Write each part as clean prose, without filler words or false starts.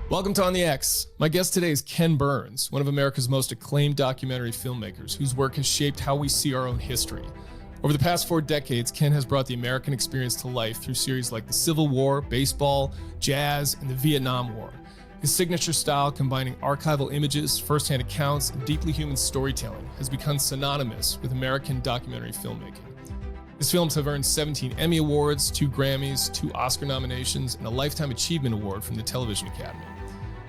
Welcome to On the X. My guest today is Ken Burns, one of America's most acclaimed documentary filmmakers whose work has shaped how we see our own history. Over the past 4 decades, Ken has brought the American experience to life through series like the Civil War, baseball, jazz, and the Vietnam War. His signature style, combining archival images, firsthand accounts, and deeply human storytelling, has become synonymous with American documentary filmmaking. His films have earned 17 Emmy Awards, 2 Grammys, 2 Oscar nominations, and a Lifetime Achievement Award from the Television Academy.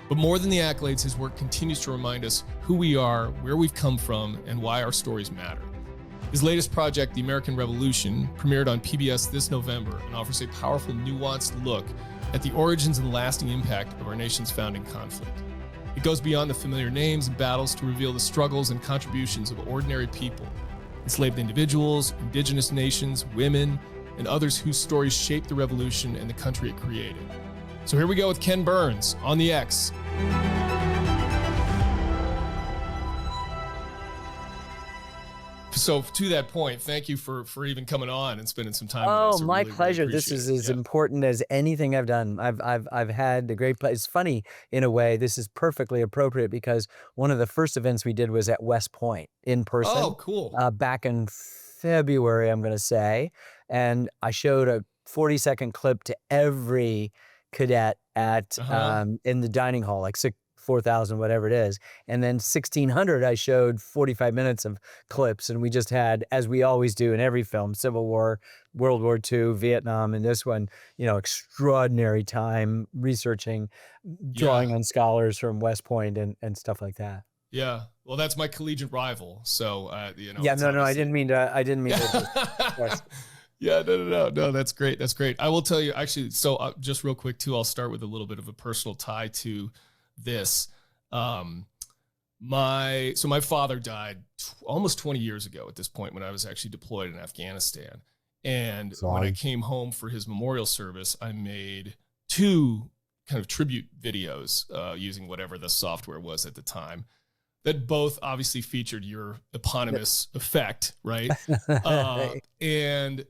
But more than the accolades, his work continues to remind us who we are, where we've come from, and why our stories matter. His latest project, The American Revolution, premiered on PBS this November and offers a powerful, nuanced look at the origins and lasting impact of our nation's founding conflict. It goes beyond the familiar names and battles to reveal the struggles and contributions of ordinary people, enslaved individuals, indigenous nations, women, and others whose stories shaped the revolution and the country it created. So here we go with Ken Burns on the X. So to that point, thank you for even coming on and spending some time with us. My really, pleasure. really This is as yeah. important as anything I've done. I've had a great place. It's funny in a way. This is perfectly appropriate because one of the first events we did was at West Point in person. Oh, cool. Back in February, I'm going to say, and I showed a 40-second clip to every cadet at in the dining hall, like 4,000, whatever it is. And then 1,600, I showed 45 minutes of clips. And we just had, as we always do in every film, Civil War, World War II, Vietnam, and this one, extraordinary time researching, drawing on scholars from West Point and stuff like that. Yeah. Well, that's my collegiate rival. So, Yeah, no, I didn't mean to. Yeah, no, that's great. That's great. I will tell you, actually, so just real quick too, I'll start with a little bit of a personal tie to this. My father died almost 20 years ago at this point when I was actually deployed in Afghanistan. And when I came home for his memorial service, I made 2 kind of tribute videos using whatever the software was at the time, that both obviously featured your eponymous effect, right? And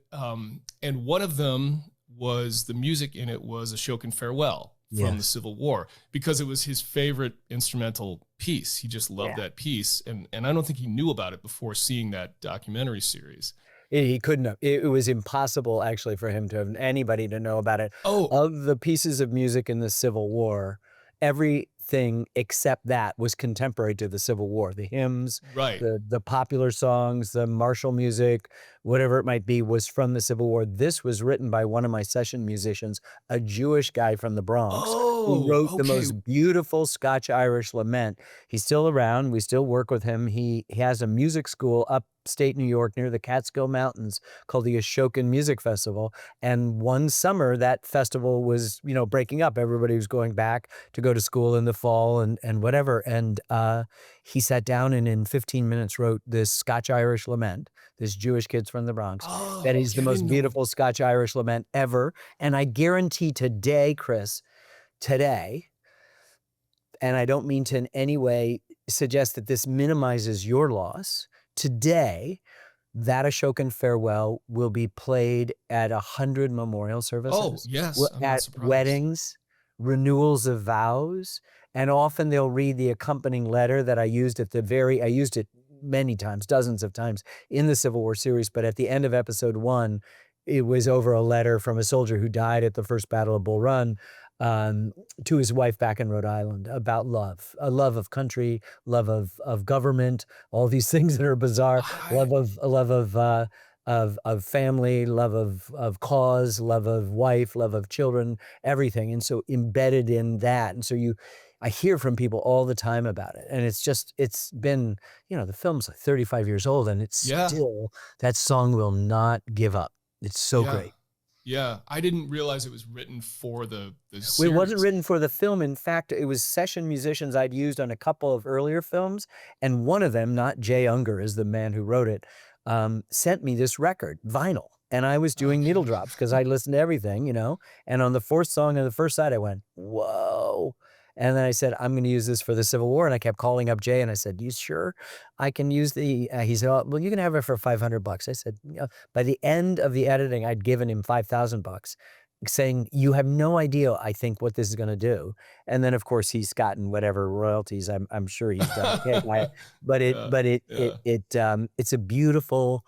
one of them was, the music in it was Ashokan Farewell from the Civil War, because it was his favorite instrumental piece. He just loved that piece. And I don't think he knew about it before seeing that documentary series. He couldn't have. It was impossible, actually, for him to have anybody to know about it. Oh. Of the pieces of music in the Civil War, everything except that was contemporary to the Civil War. The hymns, right, the popular songs, the martial music, whatever it might be, was from the Civil War. This was written by one of my session musicians, a Jewish guy from the Bronx, who wrote the most beautiful Scotch-Irish lament. He's still around. We still work with him. He has a music school upstate New York near the Catskill Mountains called the Ashokan Music Festival. And one summer, that festival was, breaking up. Everybody was going back to go to school in the fall and whatever. And he sat down and in 15 minutes wrote this Scotch-Irish lament, this Jewish kid's from the Bronx. That is the most beautiful Scotch-Irish lament ever. And I guarantee today, Chris, and I don't mean to in any way suggest that this minimizes your loss, today, that Ashokan Farewell will be played at 100 memorial services. Oh, yes. At weddings, renewals of vows, and often they'll read the accompanying letter that I used I used it many times, dozens of times in the Civil War series, but at the end of episode 1, it was over a letter from a soldier who died at the First Battle of Bull Run to his wife back in Rhode Island about love, a love of country, love of government, all these things that are bizarre, love of family, love of cause, love of wife, love of children, everything. And so embedded in that. And so I hear from people all the time about it. And it's been, the film's like 35 years old and it's still, that song will not give up. It's so great. Yeah, I didn't realize it was written for the series. It wasn't written for the film. In fact, it was session musicians I'd used on a couple of earlier films. And one of them, not Jay Unger is the man who wrote it, sent me this record, vinyl. And I was doing needle drops because I listened to everything, And on the 4th song on the first side, I went, whoa. And then I said, I'm going to use this for the Civil War. And I kept calling up Jay and I said, you sure I can use the, he said, oh, well, you can have it for $500. I said, by the end of the editing, I'd given him $5,000. saying, "You have no idea, I think, what this is gonna do." And then, of course, he's gotten whatever royalties, I'm sure he's done okay by it. But it Yeah, but it it yeah. it, it's a beautiful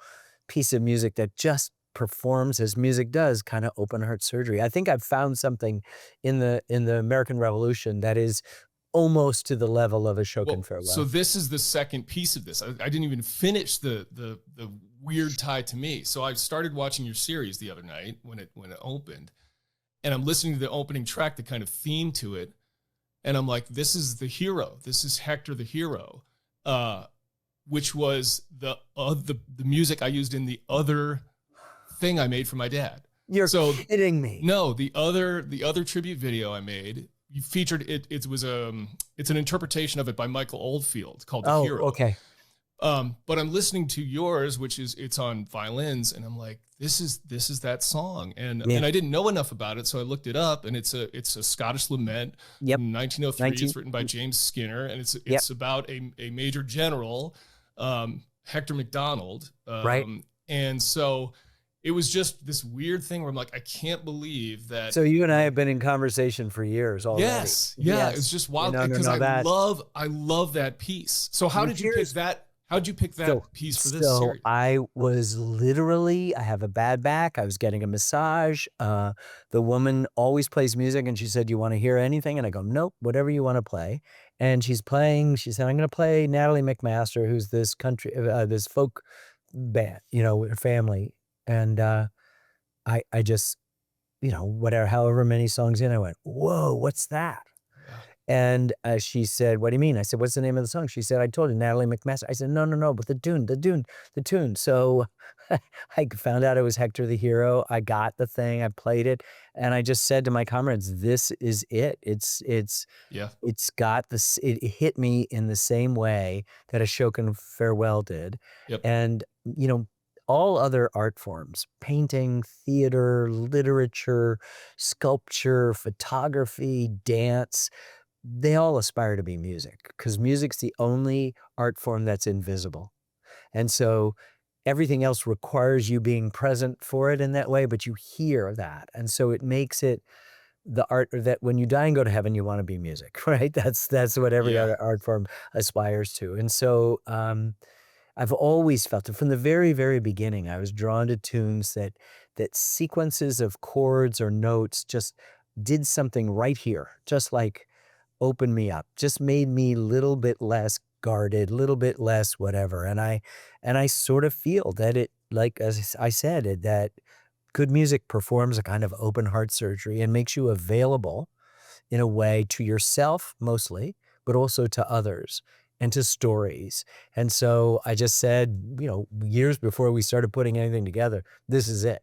piece of music that just performs as music does, kinda open heart surgery. I think I've found something in the American Revolution that is almost to the level of A Shokin Well, so Farewell. this is the second piece of this. I didn't even finish the weird tie to me. So I started watching your series the other night when it opened, and I'm listening to the opening track, the kind of theme to it, and I'm like, this is the hero. This is Hector the hero, which was the music I used in the other thing I made for my dad. You're So kidding me. no, the other tribute video I made, you featured it. It's an interpretation of it by Michael Oldfield called "The Oh, Hero." okay. But I'm listening to yours, which is it's on violins, and I'm like, this is that song, and Yeah. I didn't know enough about it, so I looked it up, and it's a Scottish lament Yep. from 1903. 19 It's written by James Skinner, and it's Yep. it's about a major general, Hector MacDonald, Right. and so it was just this weird thing where I'm like, I can't believe that. So you and I have been in conversation for years already. Yes, yeah, it's Yes. just Yeah, wild no, no, because no, that I love that piece. So how well, did you pick here's that? How'd you pick so that piece for this so series? I was literally I have a bad back, I was getting a massage, the woman always plays music, and she said, "You wanna hear anything?" And I go, "Nope, whatever you wanna play." And she said, "I'm gonna play Natalie McMaster, who's this folk band, with her family." And, I just, whatever however many songs in, I went, "Whoa, what's that?" Yeah, And, she said, "What do you mean?" I said, "What's the name of the song?" She said, "I told you, Natalie McMaster." I said, "No, no, no, but the tune." So, I found out it was Hector the Hero. I got the thing, I played it, and I just said to my comrades, "This is it." yeah, It's got this it hit me in the same way that Ashokan Farewell did, yep, and, all other art forms, painting, theater, literature, sculpture, photography, dance, they all aspire to be music because music's the only art form that's invisible. And so everything else requires you being present for it in that way, but you hear that. And so it makes it the art that when you die and go to heaven, you want to be music, right? That's what every yeah, other art form aspires to. And so I've always felt it from the very, very beginning. I was drawn to tunes that sequences of chords or notes just did something right here, just like opened me up, just made me a little bit less guarded, a little bit less whatever. And I sort of feel that it, like as I said, that good music performs a kind of open heart surgery and makes you available in a way to yourself mostly, but also to others and to stories. And so I just said, years before we started putting anything together, this is it.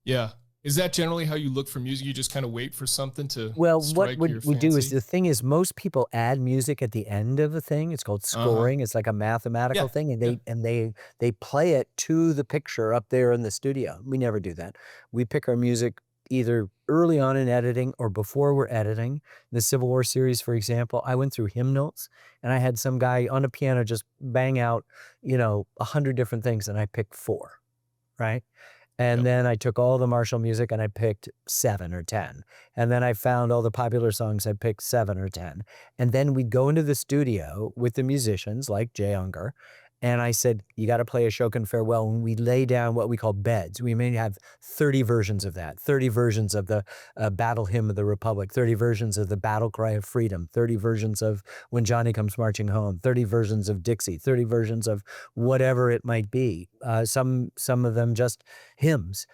yeah. Is that generally how you look for music? You just kind of wait for something to Well, what strike would your we do is fancy? the thing is most people add music at the end of the thing. It's called Uh-huh. scoring. It's like a mathematical Yeah, thing, and yeah, they play it to the picture up there in the studio. We never do that. We pick our music either early on in editing or before we're editing. The Civil War series, for example, I went through hymnals and I had some guy on a piano just bang out, 100 different things, and I picked 4, right? And yep, then I took all the Marshall music and I picked 7 or 10. And then I found all the popular songs, I picked 7 or 10. And then we'd go into the studio with the musicians like Jay Unger, and I said, "You gotta play Ashokan Farewell," and we lay down what we call beds. We may have 30 versions of that, 30 versions of the, Battle Hymn of the Republic, 30 versions of the Battle Cry of Freedom, 30 versions of When Johnny Comes Marching Home, 30 versions of Dixie, 30 versions of whatever it might be. Some of them just hymns.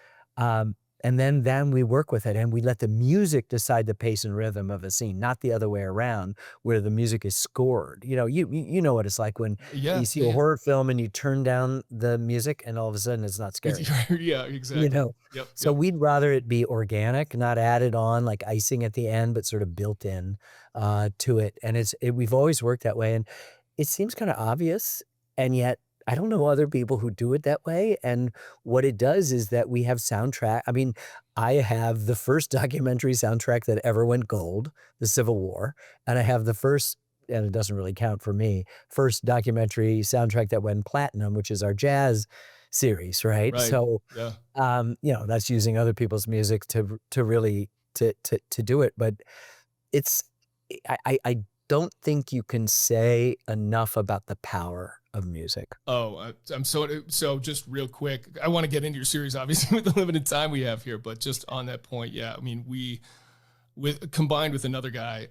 And then we work with it and we let the music decide the pace and rhythm of a scene, not the other way around, where the music is scored. You know what it's like when yeah, you see yeah, a yeah. horror film and you turn down the music and all of a sudden it's not scary, Yeah, you exactly. know? Yep, So yep. we'd rather it be organic, not added on like icing at the end, but sort of built in to it. And we've always worked that way. And it seems kinda obvious, and yet I don't know other people who do it that way, and what it does is that we have I mean, I have the first documentary soundtrack that ever went gold, the Civil War, and I have the first and it doesn't really count for me, first documentary soundtrack that went platinum, which is our jazz series, right? Right. So, Yeah. that's using other people's music to really to do it, but it's I don't think you can say enough about the power of music. Oh, I'm so just real quick. I want to get into your series, obviously, with the limited time we have here, but just on that point, yeah. I mean, we with combined with another guy,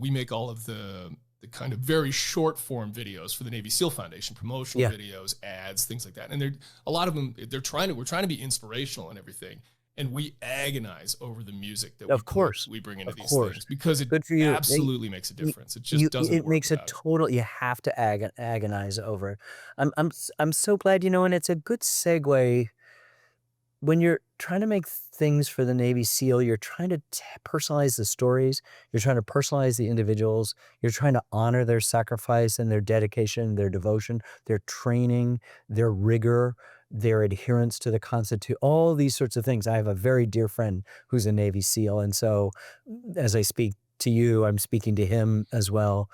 we make all of the kind of very short form videos for the Navy SEAL Foundation, promotional Yeah, videos, ads, things like that. And they're a lot of them. We're trying to be inspirational and everything, and we agonize over the music that of course, we bring into of these course. things because it Good for you. absolutely makes a Y difference. It you just doesn't it work makes a without it. total you have to agonize over it. I'm so glad, and it's a good segue when you're trying to make things for the Navy SEAL, you're trying to personalize the stories, you're trying to personalize the individuals, you're trying to honor their sacrifice and their dedication, their devotion, their training, their rigor, their adherence to the Constitution, all these sorts of things. I have a very dear friend who's a Navy SEAL, and so as I speak to you, I'm speaking to him as well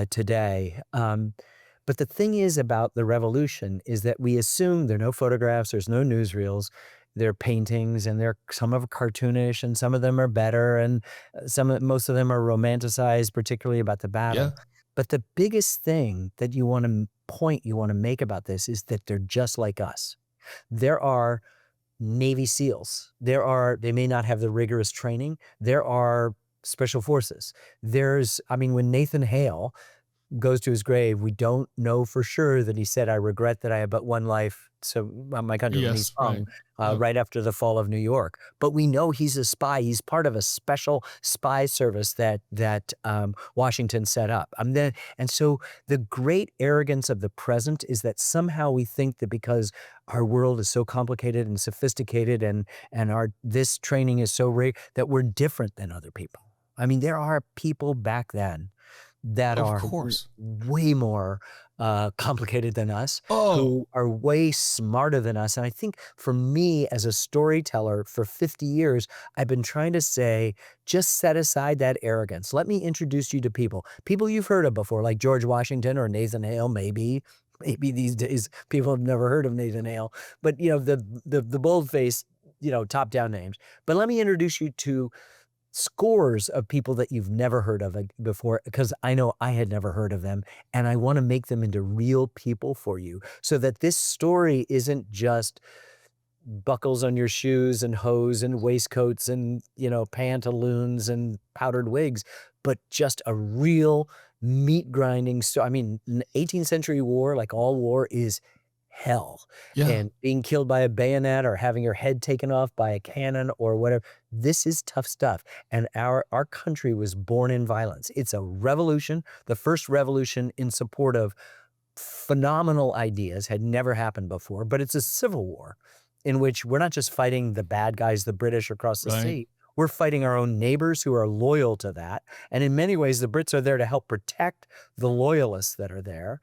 today. But the thing is about the revolution is that we assume there are no photographs, there's no newsreels, they're paintings, and some of them are cartoonish, and some of them are better, and most of them are romanticized, particularly about the Yeah. battle. But the biggest thing that you want to make about this is that they're just like us. There are Navy SEALs. They may not have the rigorous training. There are special forces. I mean, when Nathan Hale goes to his grave, we don't know for sure that he said, "I regret that I have but one life, so my country," when he's Yes. Right. hung, Yep. right after the fall of New York. But we know he's a spy. He's part of a special spy service that Washington set up. And so the great arrogance of the present is that somehow we think that because our world is so complicated and sophisticated and our this training is so rare that we're different than other people. I mean, there are people back then that Of are course. way more complicated than us, Oh, who are way smarter than us. And I think for me as a storyteller for 50 years, I've been trying to say, just set aside that arrogance. Let me introduce you to people you've heard of before, like George Washington or Nathan Hale, maybe. Maybe these days people have never heard of Nathan Hale, but the bold-faced, top-down names. But let me introduce you to scores of people that you've never heard of before, because I know I had never heard of them, and I want to make them into real people for you so that this story isn't just buckles on your shoes and hose and waistcoats and, pantaloons and powdered wigs, but just a real meat grinding story. I mean, 18th century war, like all war, is hell. yeah. And being killed by a bayonet or having your head taken off by a cannon or whatever, this is tough stuff. And our country was born in violence. It's a revolution, the first revolution in support of phenomenal ideas, had never happened before, but it's a civil war in which we're not just fighting the bad guys, the British across the Right. sea. We're fighting our own neighbors who are loyal to that. And in many ways, the Brits are there to help protect the loyalists that are there.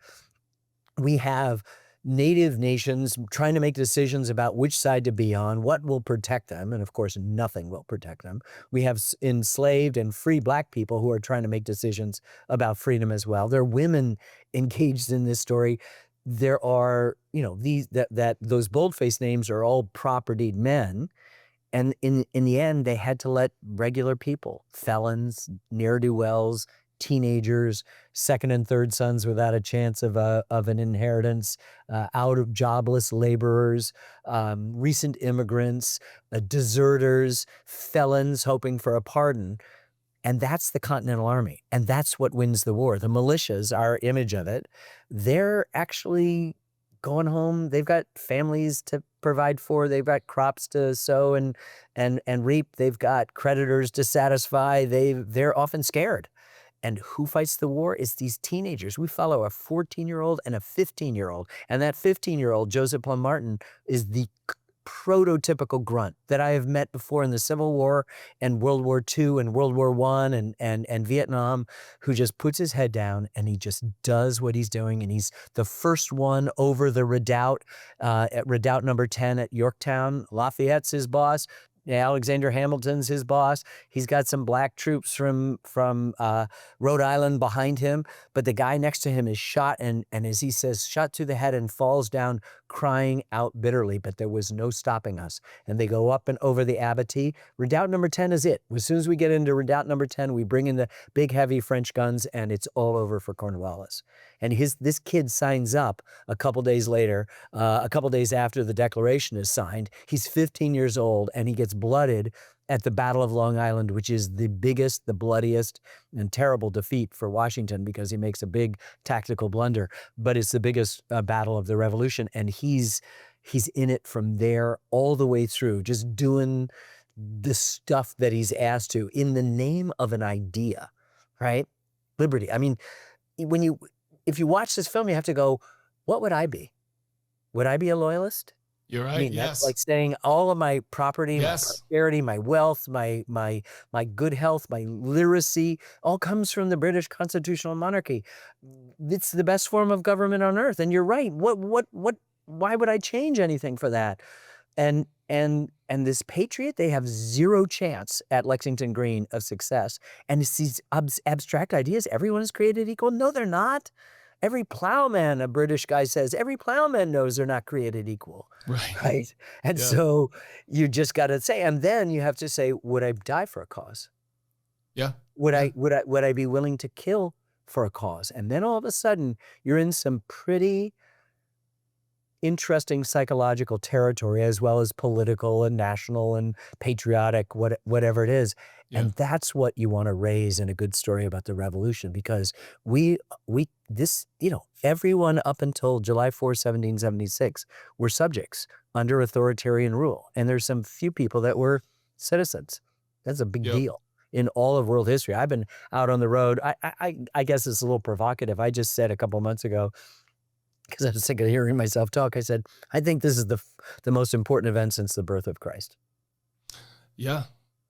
We have native nations trying to make decisions about which side to be on, what will protect them, and of course, nothing will protect them. We have enslaved and free Black people who are trying to make decisions about freedom as well. There are women engaged in this story. There are, those boldface names are all propertied men. And in the end, they had to let regular people, felons, ne'er-do-wells, teenagers, second and third sons without a chance of an inheritance, out of jobless laborers, recent immigrants, deserters, felons hoping for a pardon. And that's the Continental Army, and that's what wins the war. The militias, our image of it, they're actually going home. They've got families to provide for. They've got crops to sow and reap. They've got creditors to satisfy. They're often scared. And who fights the war? It's these teenagers. We follow a 14-year-old and a 15-year-old. And that 15-year-old, Joseph Plum Martin, is the prototypical grunt that I have met before in the Civil War and World War II and World War I and Vietnam, who just puts his head down and he just does what he's doing. And he's the first one over the redoubt, at Redoubt number 10 at Yorktown. Lafayette's his boss. Alexander Hamilton's his boss. He's got some Black troops from Rhode Island behind him, but the guy next to him is shot and as he says, shot to the head and falls down crying out bitterly, but there was no stopping us. And they go up and over the abattis. Redoubt number 10 is it. As soon as we get into redoubt number 10, we bring in the big, heavy French guns, and it's all over for Cornwallis. And this kid signs up a couple days later, a couple days after the Declaration is signed. He's 15 years old, and he gets blooded at the Battle of Long Island, which is the biggest, the bloodiest, and terrible defeat for Washington because he makes a big tactical blunder. But it's the biggest battle of the Revolution, and he's in it from there all the way through, just doing the stuff that he's asked to in the name of an idea, right? Liberty. I mean, if you watch this film, you have to go, what would I be? Would I be a loyalist? You're right. I mean, yes. That's like saying all of my property, yes. my prosperity, my wealth, my good health, my literacy, all comes from the British constitutional monarchy. It's the best form of government on earth. And you're right. Why would I change anything for that? And this patriot, they have zero chance at Lexington Green of success. And it's these abstract ideas. Everyone is created equal. No, they're not. Every plowman, a British guy says, every plowman knows they're not created equal. Right. And so you just got to say, and then you have to say, would I die for a cause? Yeah. Would I be willing to kill for a cause? And then all of a sudden you're in some pretty interesting psychological territory, as well as political and national and patriotic, whatever it is. Yeah. And that's what you want to raise in a good story about the Revolution, because everyone up until July 4, 1776 were subjects under authoritarian rule. And there's some few people that were citizens. That's a big deal in all of world history. I've been out on the road. I guess it's a little provocative. I just said a couple months ago, because I was sick of hearing myself talk, I said, I think this is the most important event since the birth of Christ. Yeah.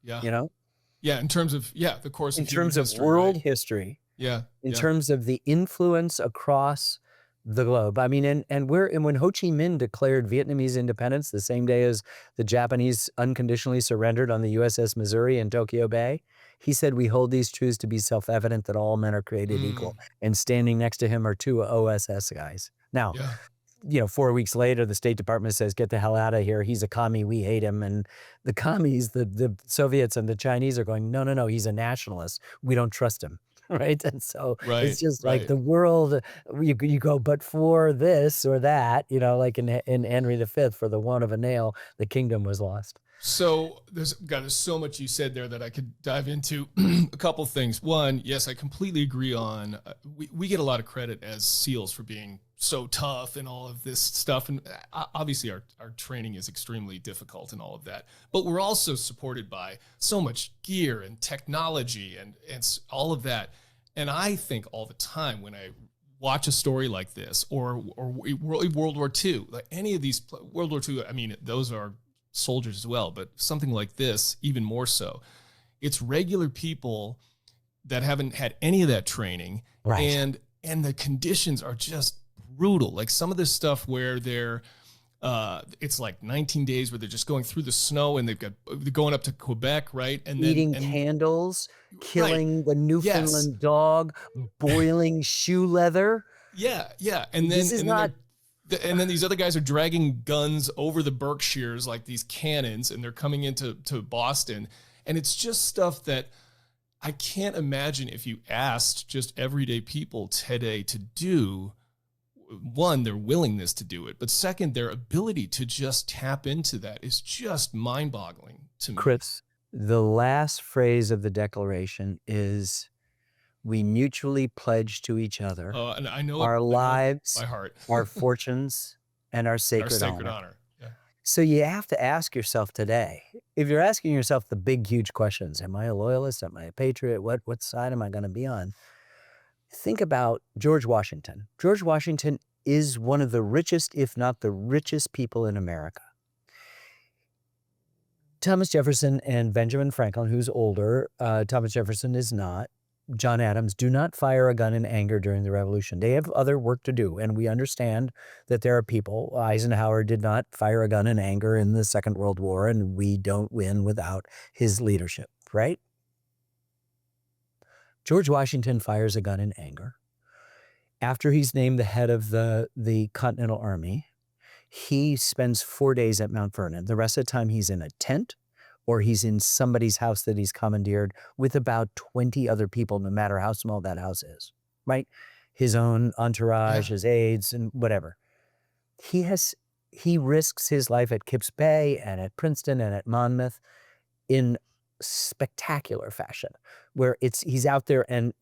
Yeah. You know? Yeah. In terms of, the course of human history. In terms of world history. Yeah. In terms of the influence across the globe. I mean, and when Ho Chi Minh declared Vietnamese independence the same day as the Japanese unconditionally surrendered on the USS Missouri in Tokyo Bay, he said, we hold these truths to be self-evident that all men are created equal. And standing next to him are two OSS guys. Now, 4 weeks later, the State Department says, get the hell out of here. He's a commie. We hate him. And the commies, the Soviets and the Chinese are going, no, he's a nationalist. We don't trust him. Right. And so it's just like the world, you go, but for this or that, like in Henry V, for the want of a nail, the kingdom was lost. So there's so much you said there that I could dive into. A couple things. One, yes, I completely agree on, we get a lot of credit as SEALs for being so tough and all of this stuff. And obviously our training is extremely difficult and all of that, but we're also supported by so much gear and technology and all of that. And I think all the time when I watch a story like this or World War II, like any of these, World War II, I mean, those are soldiers as well, but something like this, even more so. It's regular people that haven't had any of that training. Right. And the conditions are just brutal. Like some of this stuff where they're, it's like 19 days where they're just going through the snow and they're going up to Quebec, right? And eating candles, killing the Newfoundland dog, boiling shoe leather. Yeah. And then these other guys are dragging guns over the Berkshires, like these cannons, and they're coming into Boston. And it's just stuff that I can't imagine if you asked just everyday people today to do. One, their willingness to do it, but second, their ability to just tap into that is just mind-boggling to me. Chris, the last phrase of the Declaration is, we mutually pledge to each other and I know our lives, by heart, our fortunes, and our sacred honor. Yeah. So you have to ask yourself today, if you're asking yourself the big, huge questions, am I a loyalist? Am I a patriot? What side am I going to be on? Think about George Washington. George Washington is one of the richest, if not the richest people in America. Thomas Jefferson and Benjamin Franklin, who's older, Thomas Jefferson is not, John Adams, do not fire a gun in anger during the Revolution. They have other work to do, and we understand that there are people. Eisenhower did not fire a gun in anger in the Second World War, and we don't win without his leadership, right? George Washington fires a gun in anger. After he's named the head of the Continental Army, He spends 4 days at Mount Vernon. The rest of the time he's in a tent or he's in somebody's house that he's commandeered with about 20 other people, no matter how small that house is, right? His own entourage, Yeah. his aides, and whatever. He risks his life at Kips Bay and at Princeton and at Monmouth in spectacular fashion, where he's out there and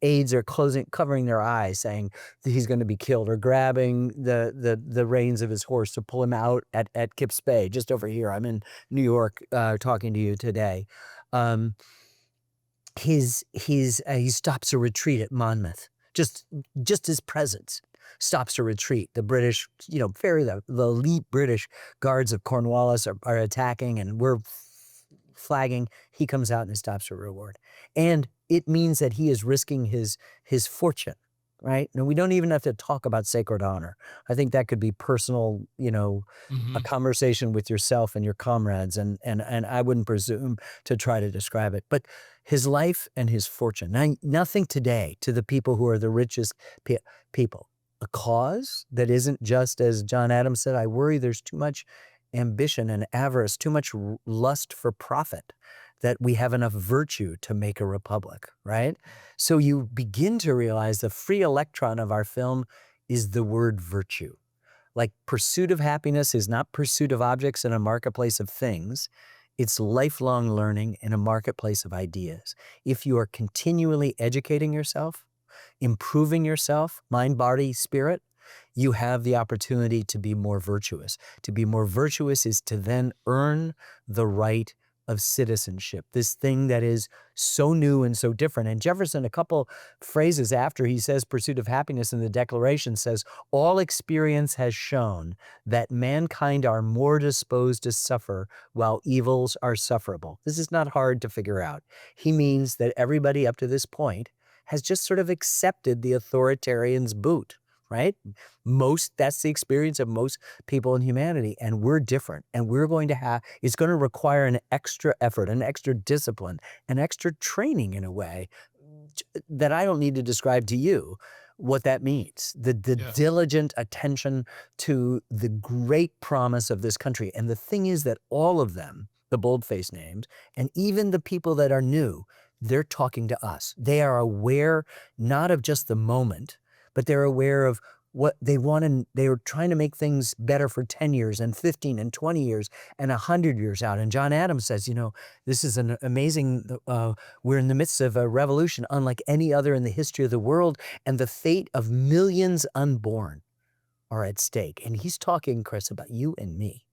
aides are covering their eyes, saying that he's going to be killed, or grabbing the reins of his horse to pull him out at Kips Bay, just over here. I'm in New York talking to you today. He stops a retreat at Monmouth. Just his presence stops a retreat. The British, the elite British guards of Cornwallis are attacking, and we're flagging. He comes out and stops a reward. And it means that he is risking his fortune, right? And we don't even have to talk about sacred honor. I think that could be personal, a conversation with yourself and your comrades, and I wouldn't presume to try to describe it. But his life and his fortune. Now, nothing today to the people who are the richest people. A cause that isn't just, as John Adams said, I worry there's too much ambition and avarice, too much lust for profit, that we have enough virtue to make a republic, right? So you begin to realize the free electron of our film is the word virtue. Like, pursuit of happiness is not pursuit of objects in a marketplace of things. It's lifelong learning in a marketplace of ideas. If you are continually educating yourself, improving yourself, mind, body, spirit, you have the opportunity to be more virtuous. To be more virtuous is to then earn the right of citizenship, this thing that is so new and so different. And Jefferson, a couple phrases after he says pursuit of happiness in the Declaration, says, all experience has shown that mankind are more disposed to suffer while evils are sufferable. This is not hard to figure out. He means that everybody up to this point has just sort of accepted the authoritarian's boot, right? That's the experience of most people in humanity, and we're different. And it's going to require an extra effort, an extra discipline, an extra training in a way that I don't need to describe to you what that means. The diligent attention to the great promise of this country. And the thing is that all of them, the boldface names, and even the people that are new, they're talking to us. They are aware not of just the moment, but they're aware of what they want, and they're trying to make things better for 10 years and 15 and 20 years and 100 years out. And John Adams says, this is an amazing, we're in the midst of a revolution unlike any other in the history of the world, and the fate of millions unborn are at stake. And he's talking, Chris, about you and me.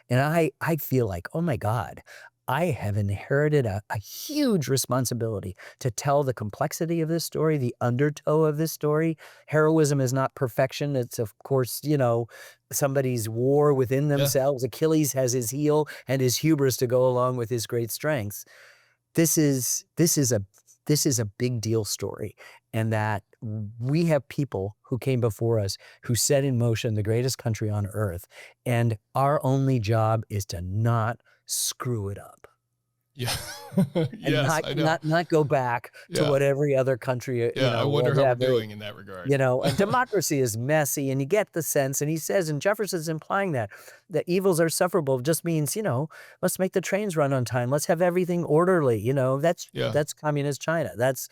And I feel like, oh my God, I have inherited a huge responsibility to tell the complexity of this story, the undertow of this story. Heroism is not perfection. It's, of course, somebody's war within themselves. Yeah. Achilles has his heel and his hubris to go along with his great strengths. This is a big deal story, and that we have people who came before us who set in motion the greatest country on earth, and our only job is to not screw it up. Yeah. Yes, and not go back to what every other country, I wonder how we're doing in that regard. And democracy is messy, and you get the sense, and he says, and Jefferson's implying that evils are sufferable just means, let's make the trains run on time. Let's have everything orderly. That's communist China. That's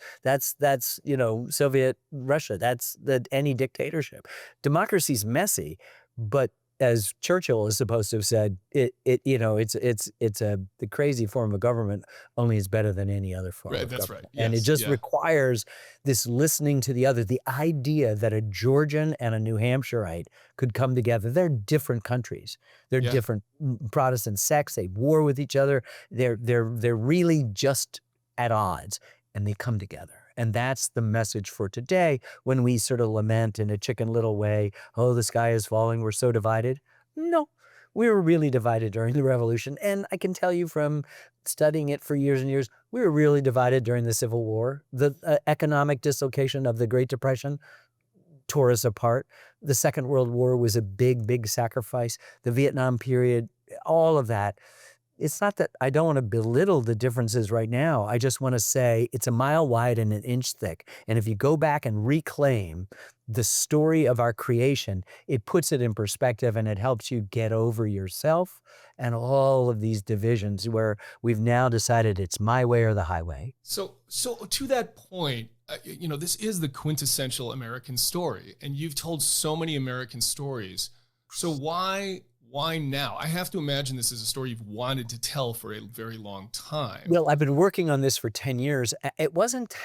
Soviet Russia. That's any dictatorship. Democracy's messy, but as Churchill is supposed to have said, it's the crazy form of government, only is better than any other form of government. Right. And it just requires this listening to the other, the idea that a Georgian and a New Hampshireite could come together. They're different countries. They're different Protestant sects. They war with each other. They're really just at odds, and they come together. And that's the message for today when we sort of lament in a Chicken Little way, oh, the sky is falling, we're so divided. No, we were really divided during the Revolution. And I can tell you from studying it for years and years, we were really divided during the Civil War. The economic dislocation of the Great Depression tore us apart. The Second World War was a big, big sacrifice. The Vietnam period, all of that. It's not that I don't wanna belittle the differences right now, I just wanna say it's a mile wide and an inch thick, and if you go back and reclaim the story of our creation, it puts it in perspective and it helps you get over yourself and all of these divisions where we've now decided it's my way or the highway. So to that point, this is the quintessential American story, and you've told so many American stories. So why now? I have to imagine this is a story you've wanted to tell for a very long time. Well, I've been working on this for 10 years. It wasn't,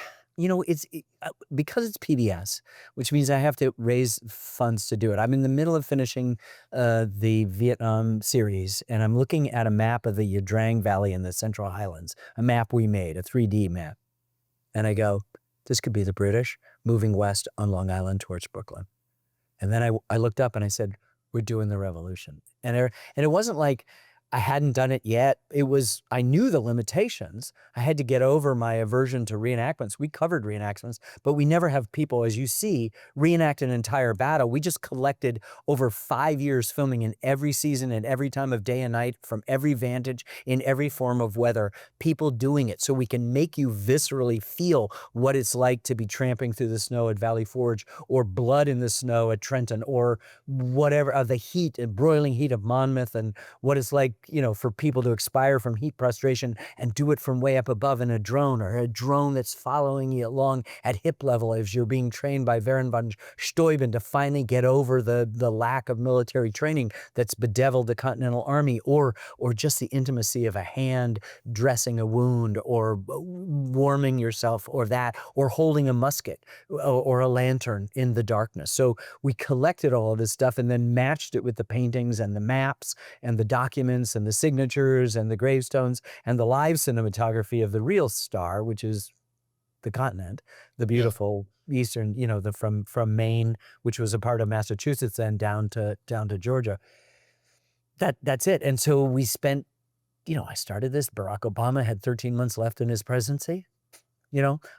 because it's PBS, which means I have to raise funds to do it. I'm in the middle of finishing the Vietnam series, and I'm looking at a map of the Ia Drang Valley in the Central Highlands, a map we made, a 3D map. And I go, this could be the British moving west on Long Island towards Brooklyn. And then I looked up and I said, we're doing the revolution. And it wasn't like I hadn't done it yet. It was, I knew the limitations. I had to get over my aversion to reenactments. We covered reenactments, but we never have people, as you see, reenact an entire battle. We just collected over 5 years filming in every season and every time of day and night from every vantage in every form of weather, people doing it so we can make you viscerally feel what it's like to be tramping through the snow at Valley Forge or blood in the snow at Trenton or whatever, the heat and broiling heat of Monmouth and what it's like, for people to expire from heat prostration and do it from way up above in a drone or a drone that's following you along at hip level as you're being trained by Baron von Steuben to finally get over the lack of military training that's bedeviled the Continental Army, or just the intimacy of a hand dressing a wound or warming yourself or holding a musket or a lantern in the darkness. So we collected all of this stuff and then matched it with the paintings and the maps and the documents and the signatures and the gravestones and the live cinematography of the real star, which is the continent, the Yeah. beautiful eastern, from Maine, which was a part of Massachusetts, then down to Georgia. That's it. And so we spent, I started this. Barack Obama had 13 months left in his presidency.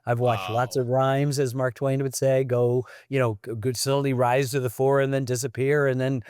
I've watched lots Wow. of rhymes, as Mark Twain would say, go slowly rise to the fore and then disappear, and then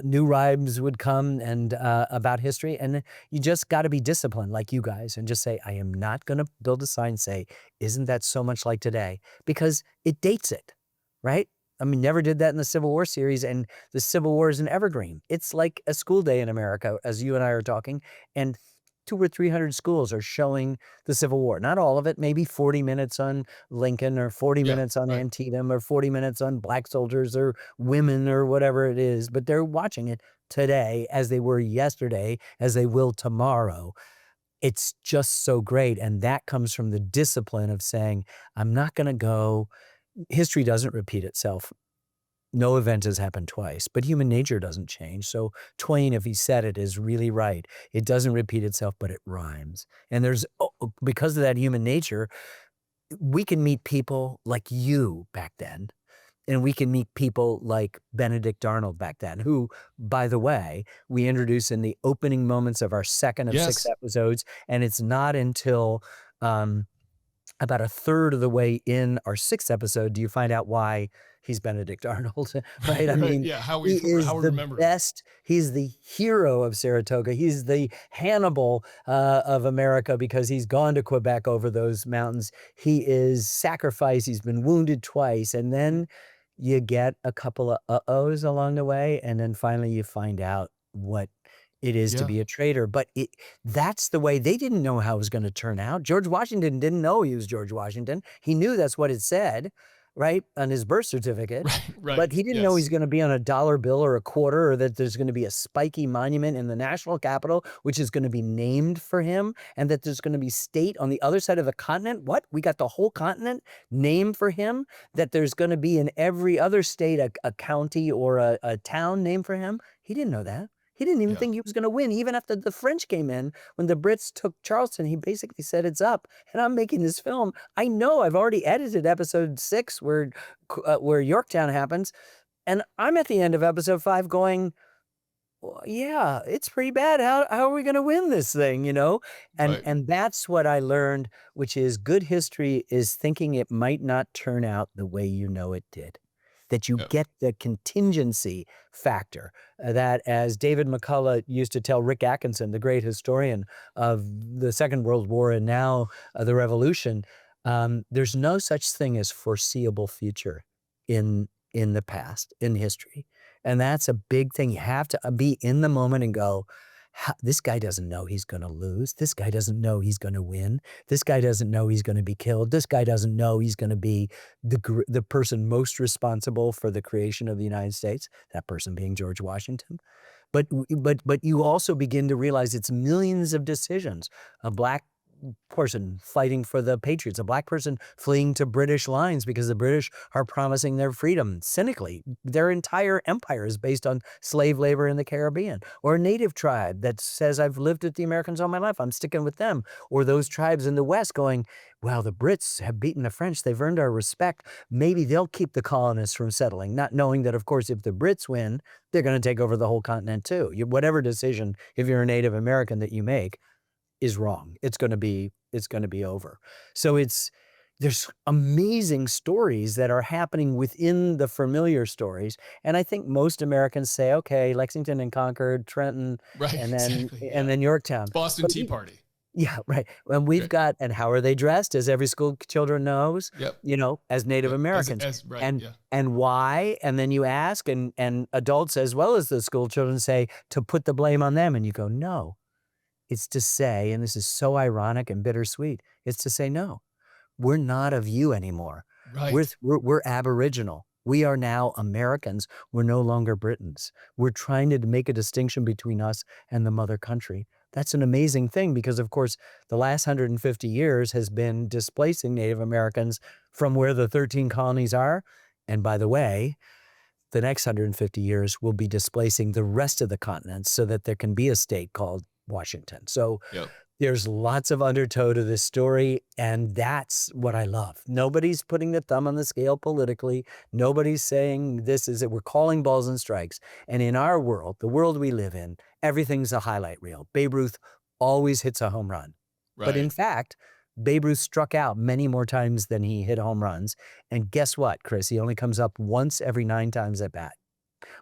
new rhymes would come and about history, and you just got to be disciplined, like you guys, and just say, I am not going to build a sign say, isn't that so much like today? Because it dates it, right? I mean, never did that in the Civil War series, and the Civil War is an evergreen. It's like a school day in America, as you and I are talking, and 200 or 300 schools are showing the Civil War. Not all of it, maybe 40 minutes on Lincoln or 40 Yeah. minutes on Right. Antietam or 40 minutes on black soldiers or women or whatever it is, but they're watching it today as they were yesterday, as they will tomorrow. It's just so great, and that comes from the discipline of saying, I'm not gonna go. History doesn't repeat itself. No event has happened twice, but human nature doesn't change. So Twain, if he said it, is really right. It doesn't repeat itself, but it rhymes. And because of that human nature, we can meet people like you back then, and we can meet people like Benedict Arnold back then, who, by the way, we introduce in the opening moments of our second of 6 Yes. episodes. And it's not until um, about a third of the way in our 6th episode do you find out why he's Benedict Arnold, right? Right. I Right. mean, Yeah. he How is we the remember him. best. He's the hero of Saratoga. He's the Hannibal of America because he's gone to Quebec over those mountains. He is sacrificed. He's been wounded twice. And then you get a couple of uh-ohs along the way, and then finally you find out what it is to Yeah. be a traitor. But that's the way. They didn't know how it was gonna turn out. George Washington didn't know he was George Washington. He knew that's what it said, right, on his birth certificate, Right. Right. but he didn't know he's Yes. gonna be on a dollar bill or a quarter, or that there's gonna be a spiky monument in the national capital, which is gonna be named for him, and that there's gonna be state on the other side of the continent. What? We got the whole continent named for him? That there's gonna be in every other state a county or a town named for him? He didn't know that. He didn't even Yeah. think he was gonna win. Even after the French came in, when the Brits took Charleston, he basically said, "It's up." And I'm making this film. I know I've already edited episode 6 where Yorktown happens, and I'm at the end of episode 5 going, "Well, yeah, it's pretty bad. How are we gonna win this thing?" And Right. that's what I learned, which is good history is thinking it might not turn out the way you know it did. that you Yep. get the contingency factor, that, as David McCullough used to tell Rick Atkinson, the great historian of the Second World War and now the Revolution, there's no such thing as foreseeable future in the past, in history. And that's a big thing. You have to be in the moment and go, this guy doesn't know he's going to lose. This guy doesn't know he's going to win. This guy doesn't know he's going to be killed. This guy doesn't know he's going to be the person most responsible for the creation of the United States, that person being George Washington. But you also begin to realize it's millions of decisions. A black person fighting for the Patriots, a black person fleeing to British lines because the British are promising their freedom cynically. Their entire empire is based on slave labor in the Caribbean. Or a native tribe that says, I've lived with the Americans all my life, I'm sticking with them. Or those tribes in the West going, well, the Brits have beaten the French, they've earned our respect, maybe they'll keep the colonists from settling, not knowing that, of course, if the Brits win, they're going to take over the whole continent too. Whatever decision, if you're a Native American, that you make is wrong. It's going to be over. So there's amazing stories that are happening within the familiar stories. And I think most Americans say, okay, Lexington and Concord, Trenton, Right. and then Exactly. and then Yorktown. Boston But Tea Party. yeah, right. And we've got, and how are they dressed? As every school children knows, Yep. As Native Yep. Americans. Right. Yeah. And why? And then you ask, and adults as well as the school children say, to put the blame on them. And you go, no. It's to say, and this is so ironic and bittersweet, it's to say, no, we're not of you anymore. Right. We're Aboriginal. We are now Americans. We're no longer Britons. We're trying to make a distinction between us and the mother country. That's an amazing thing because, of course, the last 150 years has been displacing Native Americans from where the 13 colonies are. And by the way, the next 150 years will be displacing the rest of the continent so that there can be a state called Washington. So Yep. there's lots of undertow to this story, and that's what I love. Nobody's putting the thumb on the scale politically. Nobody's saying this is it. We're calling balls and strikes. And in our world, the world we live in, everything's a highlight reel. Babe Ruth always hits a home run. Right. But in fact, Babe Ruth struck out many more times than he hit home runs. And guess what, Chris? He only comes up once every 9 times at bat,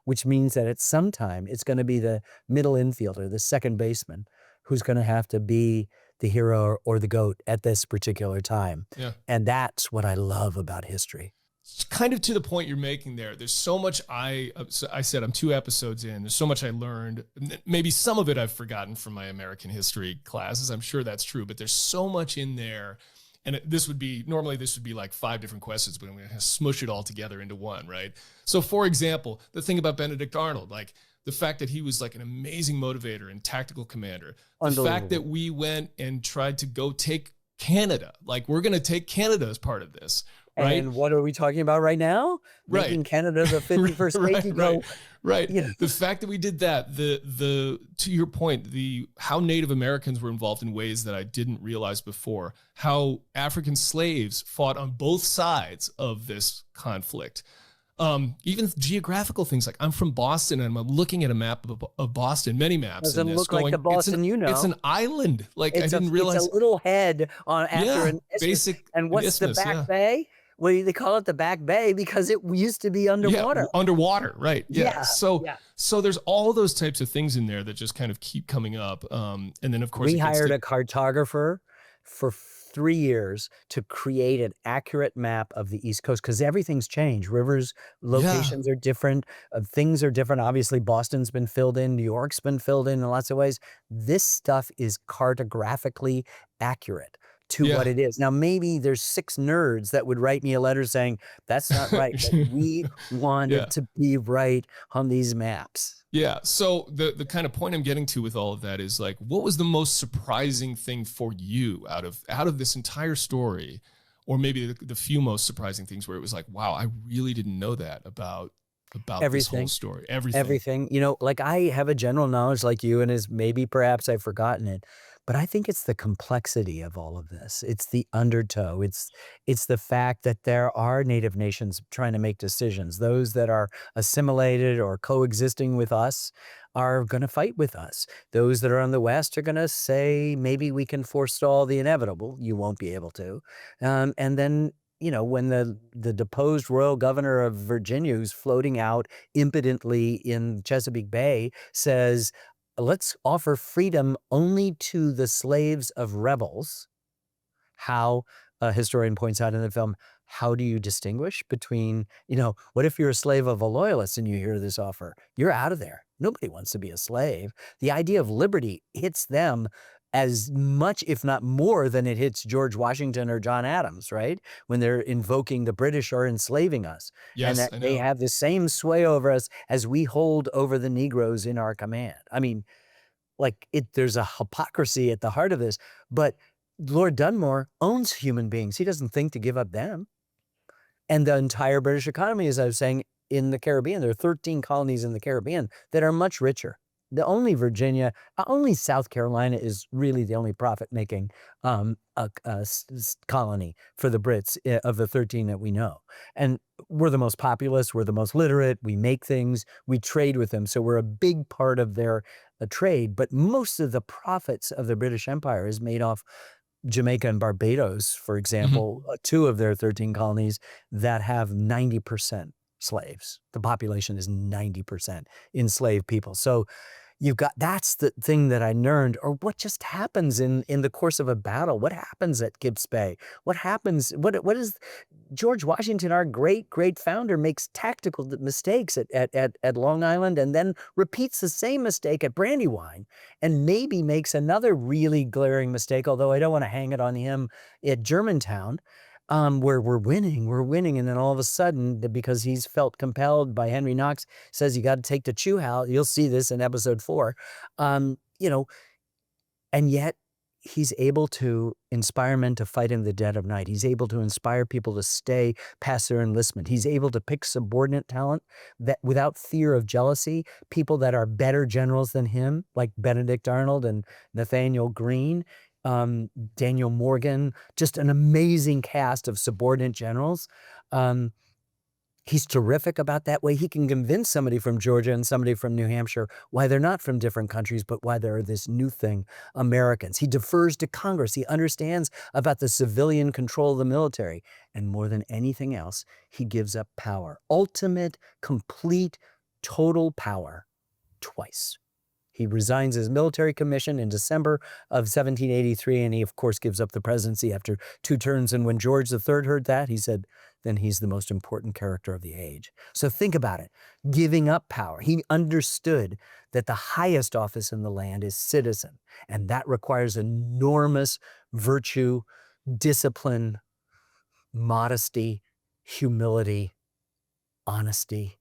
which means that at some time it's going to be the middle infielder, the second baseman, who's going to have to be the hero or the GOAT at this particular time. Yeah. And that's what I love about history. It's kind of to the point you're making there. There's so much I said I'm 2 episodes in. There's so much I learned. Maybe some of it I've forgotten from my American history classes. I'm sure that's true, but there's so much in there. And normally this would be like 5 different questions, but I'm going to smush it all together into one, right? So for example, the thing about Benedict Arnold, like the fact that he was like an amazing motivator and tactical commander, the fact that we went and tried to go take Canada, like we're going to take Canada as part of this, right? And what are we talking about right now? Right. Making Canada the 51st state. Right. The fact that we did that, to your point, how Native Americans were involved in ways that I didn't realize before, how African slaves fought on both sides of this conflict. Even geographical things, like I'm from Boston and I'm looking at a map of Boston, many maps. Doesn't look like the Boston It's an island. Like I didn't realize. It's a little head on after an isthmus. Basic. And what's isthmus, the Back Bay? Well, they call it the Back Bay because it used to be underwater. Yeah, underwater, right? Yeah. So Yeah. there's all those types of things in there that just kind of keep coming up. And then of course we hired a cartographer for 3 years to create an accurate map of the East Coast because everything's changed. Rivers, locations are different. Things are different. Obviously, Boston's been filled in. New York's been filled in lots of ways. This stuff is cartographically accurate to what it is. Now, maybe there's 6 nerds that would write me a letter saying, that's not right. But we wanted to be right on these maps. Yeah. So the kind of point I'm getting to with all of that is like, what was the most surprising thing for you out of this entire story, or maybe the few most surprising things where it was like, wow, I really didn't know that about this whole story. Everything. Like I have a general knowledge like you, and maybe perhaps I've forgotten it, but I think it's the complexity of all of this. It's the undertow. It's the fact that there are Native nations trying to make decisions. Those that are assimilated or coexisting with us are going to fight with us. Those that are on the West are going to say, maybe we can forestall the inevitable. You won't be able to. And then you know, when the deposed royal governor of Virginia, who's floating out impotently in Chesapeake Bay, says, let's offer freedom only to the slaves of rebels. How a historian points out in the film, how do you distinguish between, you know, what if you're a slave of a loyalist and you hear this offer? You're out of there. Nobody wants to be a slave. The idea of liberty hits them as much, if not more, than it hits George Washington or John Adams, right? When they're invoking the British are enslaving us, and Yes, that I they know. have the same sway over us as we hold over the Negroes in our command. I mean, like, there's a hypocrisy at the heart of this, but Lord Dunmore owns human beings. He doesn't think to give up them. And the entire British economy, as I was saying, in the Caribbean, there are 13 colonies in the Caribbean that are much richer. The only Virginia, only South Carolina is really the only profit-making colony for the Brits of the 13 that we know. And we're the most populous, we're the most literate, we make things, we trade with them. So we're a big part of their trade. But most of the profits of the British Empire is made off Jamaica and Barbados, for Mhm. example, 2 of their 13 colonies that have 90% slaves. The population is 90% enslaved people. So you've got, that's the thing that I learned, or what just happens in the course of a battle. What happens at Gibbs Bay? What happens? What is George Washington, our great founder, makes tactical mistakes at Long Island, and then repeats the same mistake at Brandywine, and maybe makes another really glaring mistake, although I don't want to hang it on him, at Germantown, where we're winning, and then all of a sudden, because he's felt compelled by Henry Knox, says you got to take the Chewhow. You'll see this in episode 4. You know, and yet he's able to inspire men to fight in the dead of night. He's able to inspire people to stay past their enlistment. He's able to pick subordinate talent that, without fear of jealousy, people that are better generals than him, like Benedict Arnold and Nathaniel Greene, Daniel Morgan, just an amazing cast of subordinate generals. He's terrific about that way. He can convince somebody from Georgia and somebody from New Hampshire why they're not from different countries, but why they're this new thing, Americans. He defers to Congress. He understands about the civilian control of the military. And more than anything else, he gives up power. Ultimate, complete, total power twice. He resigns his military commission in December of 1783, and he, of course, gives up the presidency after 2 terms. And when George III heard that, he said, then he's the most important character of the age. So think about it. Giving up power. He understood that the highest office in the land is citizen, and that requires enormous virtue, discipline, modesty, humility, honesty,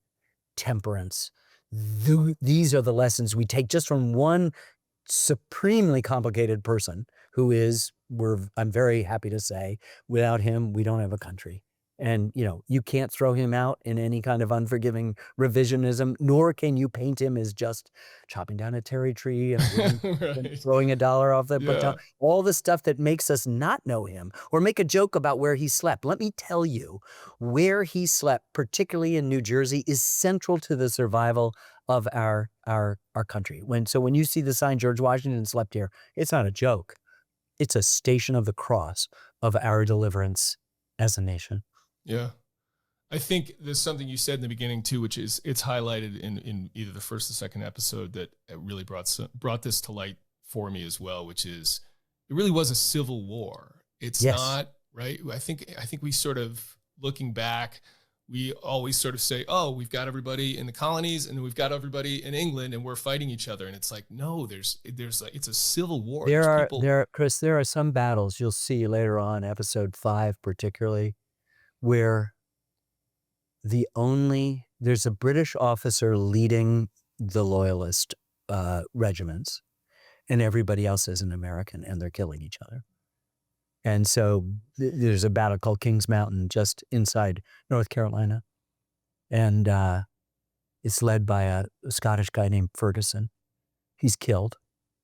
temperance. These are the lessons we take just from one supremely complicated person who is, I'm very happy to say, without him, we don't have a country. And, you know, you can't throw him out in any kind of unforgiving revisionism, nor can you paint him as just chopping down a cherry tree and a wooden and Right. throwing a dollar off the Yeah. bookshelf. All the stuff that makes us not know him, or make a joke about where he slept. Let me tell you, where he slept, particularly in New Jersey, is central to the survival of our country. So when you see the sign George Washington slept here, it's not a joke. It's a station of the cross of our deliverance as a nation. Yeah. I think there's something you said in the beginning too, which is it's highlighted in either the first or second episode that it really brought this to light for me as well, which is it really was a civil war. It's Yes. not, right. I think we sort of, looking back, we always sort of say, oh, we've got everybody in the colonies and then we've got everybody in England and we're fighting each other. And it's like, no, there's like, it's a civil war. There's people. Chris, there are some battles you'll see later on, episode 5 particularly, where there's a British officer leading the loyalist regiments, and everybody else is an American, and they're killing each other. And so there's a battle called Kings Mountain just inside North Carolina, and it's led by a Scottish guy named Ferguson. He's killed.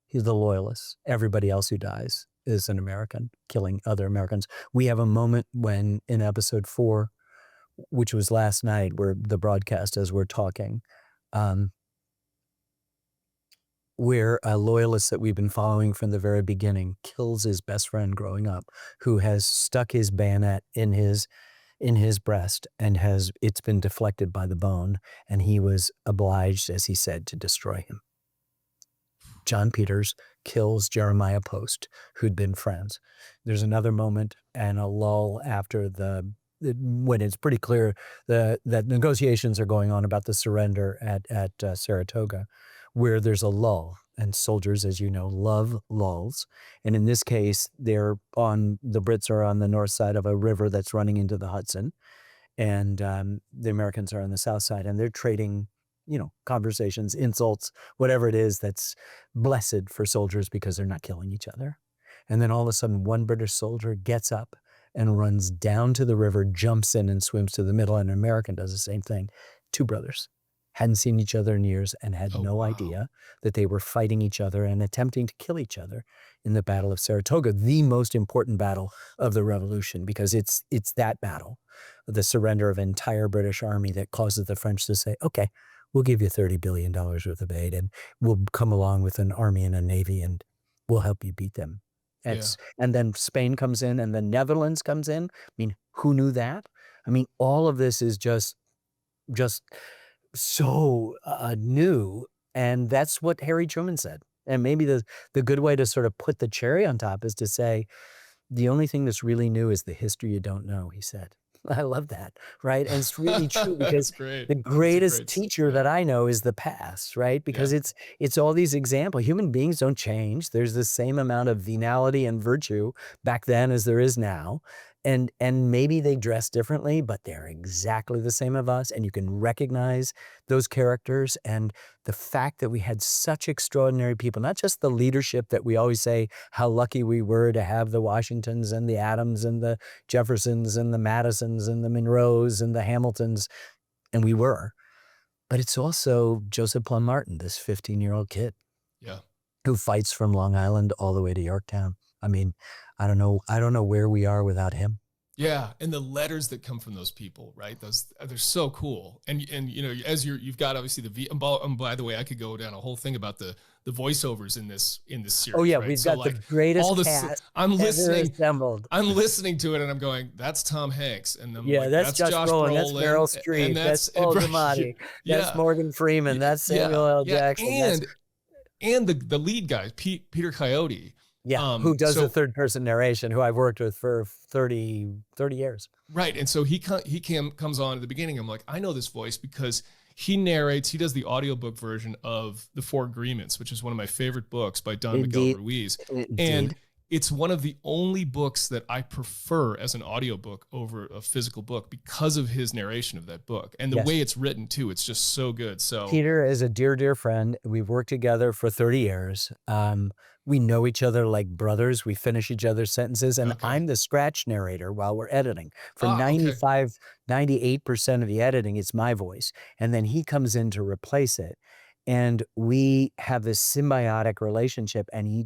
He's the loyalist. Everybody else who dies is an American, killing other Americans. We have a moment when, in episode 4, which was last night, where the broadcast as we're talking, where a loyalist that we've been following from the very beginning kills his best friend growing up, who has stuck his bayonet in his in his breast, and it's been deflected by the bone, and he was obliged, as he said, to destroy him. John Peters kills Jeremiah Post, who'd been friends. There's another moment and a lull after when it's pretty clear that negotiations are going on about the surrender at Saratoga, where there's a lull. And soldiers, as you know, love lulls. And in this case, the Brits are on the north side of a river that's running into the Hudson. And the Americans are on the south side, and they're trading, conversations, insults, whatever it is that's blessed for soldiers because they're not killing each other. And then all of a sudden, one British soldier gets up and runs down to the river, jumps in and swims to the middle, and an American does the same thing. Two brothers hadn't seen each other in years and had no idea that they were fighting each other and attempting to kill each other in the Battle of Saratoga, the most important battle of the Revolution, because it's that battle, the surrender of an entire British army, that causes the French to say, okay, we'll give you $30 billion worth of aid, and we'll come along with an army and a navy, and we'll help you beat them. And then Spain comes in, and the Netherlands comes in. I mean, who knew that? I mean, all of this is just so new, and that's what Harry Truman said. And maybe the good way to sort of put the cherry on top is to say, the only thing that's really new is the history you don't know, he said. I love that, right? And it's really true, because the greatest teacher that I know is the past, right? Because it's all these examples. Human beings don't change. There's the same amount of venality and virtue back then as there is now. And maybe they dress differently, but they're exactly the same of us. And you can recognize those characters. And the fact that we had such extraordinary people, not just the leadership that we always say how lucky we were to have the Washingtons and the Adams and the Jeffersons and the Madisons and the Monroes and the Hamiltons, and we were. But it's also Joseph Plum Martin, this 15-year-old kid who fights from Long Island all the way to Yorktown. I mean, I don't know where we are without him. Yeah, and the letters that come from those people, right? They're so cool. And as you've got obviously by the way, I could go down a whole thing about the voiceovers in this series. Oh yeah, right? We've got the greatest cast ever assembled. I'm listening to it and I'm going, that's Tom Hanks, and I'm that's Josh Brolin, that's Meryl Streep, that's Paul Giamatti, that's Morgan Freeman, that's Samuel L. Jackson, and the lead guy, Peter Coyote. Who does the third-person narration, who I've worked with for 30 years. Right, and so he comes on at the beginning. I'm like, I know this voice because he narrates, he does the audiobook version of The Four Agreements, which is one of my favorite books by Don Miguel Ruiz. And it's one of the only books that I prefer as an audiobook over a physical book because of his narration of that book. And the way it's written, too, it's just so good. So Peter is a dear, dear friend. We've worked together for 30 years. We know each other like brothers. We finish each other's sentences. And I'm the scratch narrator while we're editing. For 98% of the editing, it's my voice. And then he comes in to replace it. And we have this symbiotic relationship, and he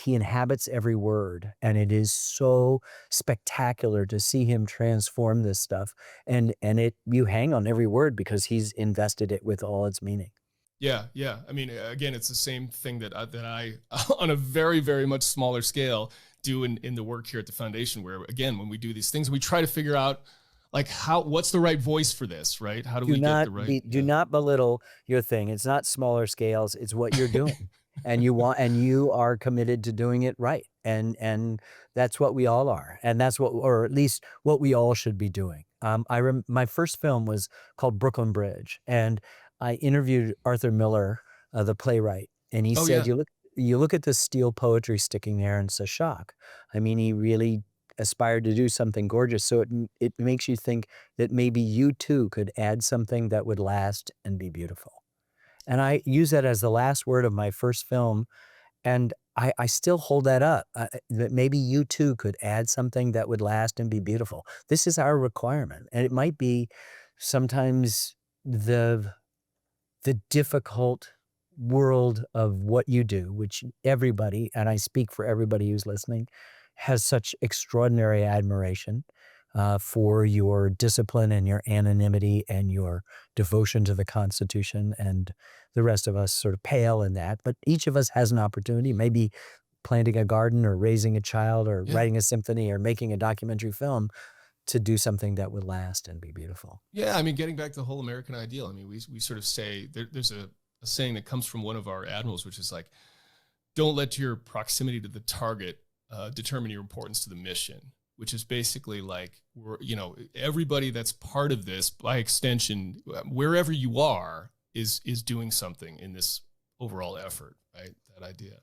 inhabits every word. And it is so spectacular to see him transform this stuff. And you hang on every word because he's invested it with all its meaning. Yeah. I mean, again, it's the same thing that I on a very, very much smaller scale, do in the work here at the foundation, where, again, when we do these things, we try to figure out, like, what's the right voice for this, right? How do we get the right... Do not belittle your thing. It's not smaller scales. It's what you're doing. And you are committed to doing it right. And that's what we all are. And that's or at least what we all should be doing. My first film was called Brooklyn Bridge. And I interviewed Arthur Miller, the playwright, and he said, you look at the steel poetry sticking there, and it's a shock. I mean, he really aspired to do something gorgeous. So it makes you think that maybe you too could add something that would last and be beautiful. And I use that as the last word of my first film. And I still hold that up, that maybe you too could add something that would last and be beautiful. This is our requirement. And it might be sometimes the difficult world of what you do, which everybody, and I speak for everybody who's listening, has such extraordinary admiration for your discipline and your anonymity and your devotion to the Constitution, and the rest of us sort of pale in that. But each of us has an opportunity, maybe planting a garden or raising a child or writing a symphony or making a documentary film, to do something that would last and be beautiful. Yeah, I mean, getting back to the whole American ideal, I mean, we sort of say there's a saying that comes from one of our admirals, which is like, don't let your proximity to the target determine your importance to the mission, which is basically like, everybody that's part of this, by extension, wherever you are, is doing something in this overall effort, right? That idea.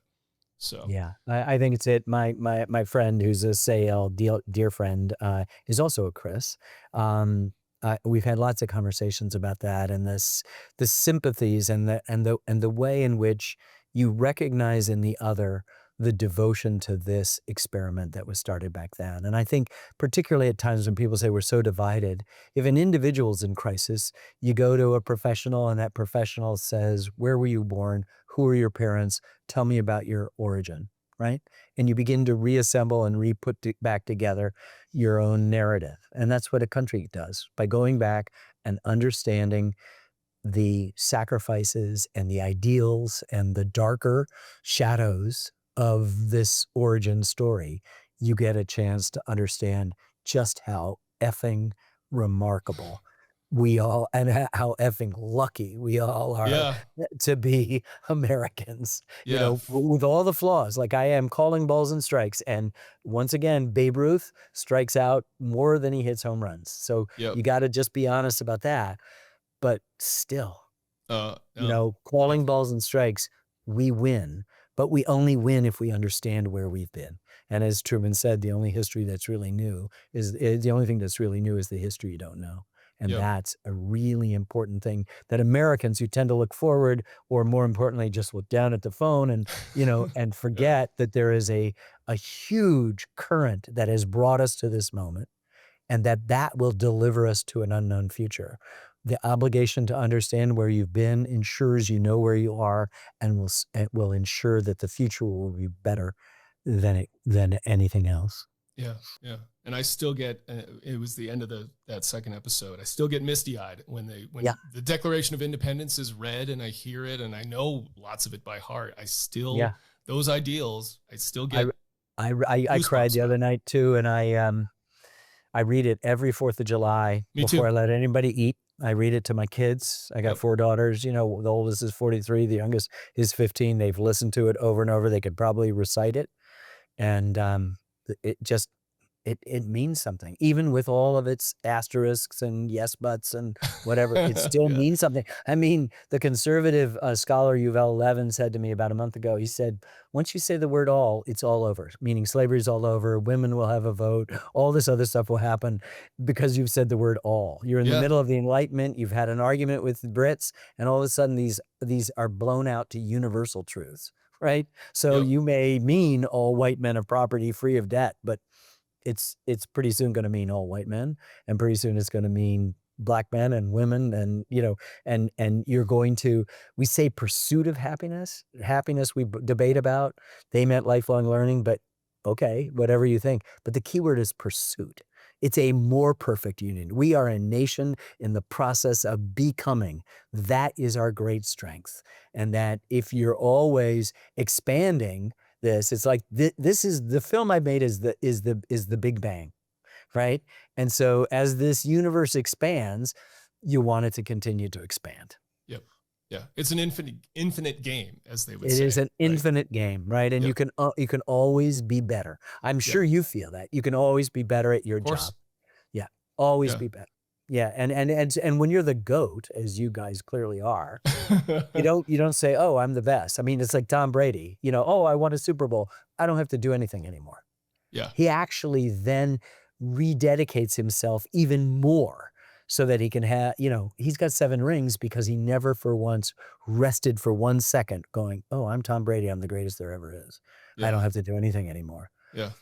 So Yeah, I think it's it. My friend who's a SAIL dear friend is also a Chris. We've had lots of conversations about that and the sympathies and the way in which you recognize in the other the devotion to this experiment that was started back then. And I think particularly at times when people say we're so divided, if an individual's in crisis, you go to a professional and that professional says, "Where were you born? Who are your parents? Tell me about your origin," right? And you begin to reassemble and re-put back together your own narrative. And that's what a country does by going back and understanding the sacrifices and the ideals and the darker shadows of this origin story. You get a chance to understand just how effing remarkable we all and how effing lucky we all are yeah, to be Americans, yeah, with all the flaws, like I am calling balls and strikes. And once again, Babe Ruth strikes out more than he hits home runs. So yep, you got to just be honest about that. But still, no, calling definitely, balls and strikes, we win, but we only win if we understand where we've been. And as Truman said, the only history that's really new is the only thing that's really new is the history you don't know. And yep, that's a really important thing that Americans who tend to look forward, or more importantly, just look down at the phone and, and yeah, forget that there is a huge current that has brought us to this moment and that will deliver us to an unknown future. The obligation to understand where you've been ensures you know where you are and it will ensure that the future will be better than anything else. yeah, yeah. And I still get it was the end of that second episode. I still get misty eyed when Yeah, the Declaration of Independence is read and I hear it and I know lots of it by heart. I still yeah. those ideals. I still I get I cried goosebumps the about other it. night too, and I read it every 4th of July Me before too. I let anybody eat. I read it to my kids. I got Yep. 4 daughters, the oldest is 43, the youngest is 15. They've listened to it over and over. They could probably recite it. And, it just it means something. Even with all of its asterisks and yes buts and whatever, it still yeah. means something. I mean, the conservative, scholar Yuval Levin said to me about a month ago, he said, "Once you say the word all, it's all over," meaning slavery's all over, women will have a vote, all this other stuff will happen because you've said the word all. You're in the Yeah. middle of the Enlightenment, you've had an argument with the Brits, and all of a sudden these are blown out to universal truths, right? So Yep. you may mean all white men have property free of debt, but it's pretty soon gonna mean all white men, and pretty soon it's gonna mean black men and women and, and you're going to we say pursuit of happiness. Happiness we debate about. They meant lifelong learning, but okay, whatever you think. But the key word is pursuit. It's a more perfect union. We are a nation in the process of becoming. That is our great strength. And that if you're always expanding this, it's like this is the film I made is the Big Bang, right? And so as this universe expands, you want it to continue to expand. Yep. Yeah. It's an infinite game, as they would It is say. an Right. infinite game, right? And Yep. you can always be better. I'm Yep. sure you feel that. You can always be better at your Of course. job. Yeah, always Yeah. be better. Yeah, and when you're the GOAT, as you guys clearly are, you don't say, "Oh, I'm the best." I mean, it's like Tom Brady, "Oh, I won a Super Bowl. I don't have to do anything anymore." yeah. He actually then rededicates himself even more so that he can have, he's got 7 rings because he never for once rested for 1 second going, "Oh, I'm Tom Brady. I'm the greatest there ever is. I Yeah. don't have to do anything anymore." Yeah.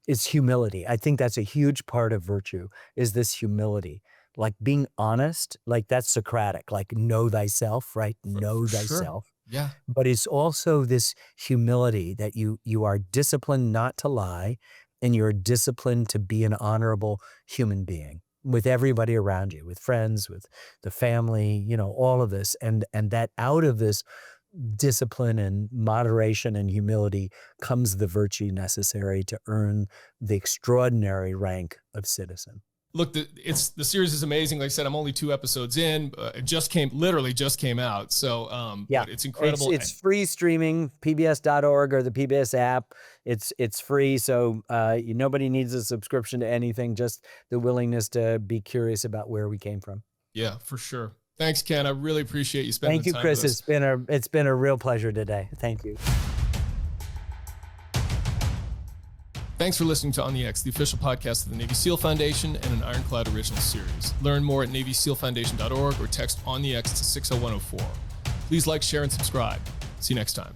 It's humility. I think that's a huge part of virtue is this humility. Like being honest, like that's Socratic, like know thyself, right? For Know sure. thyself. Yeah. But it's also this humility that you are disciplined not to lie and you're disciplined to be an honorable human being with everybody around you, with friends, with the family, all of this. And that out of this discipline and moderation and humility comes the virtue necessary to earn the extraordinary rank of citizen. Look, the series is amazing. Like I said, I'm only 2 episodes in. It literally just came out. So, Yeah, but it's incredible. It's free streaming, PBS.org or the PBS app. It's free, so nobody needs a subscription to anything. Just the willingness to be curious about where we came from. Yeah, for sure. Thanks, Ken. I really appreciate you spending the time Chris. with us. It's been a real pleasure today. Thank you. Thanks for listening to On the X, the official podcast of the Navy SEAL Foundation and an IRONCLAD original series. Learn more at NavySealFoundation.org or text On the X to 60104. Please like, share, and subscribe. See you next time.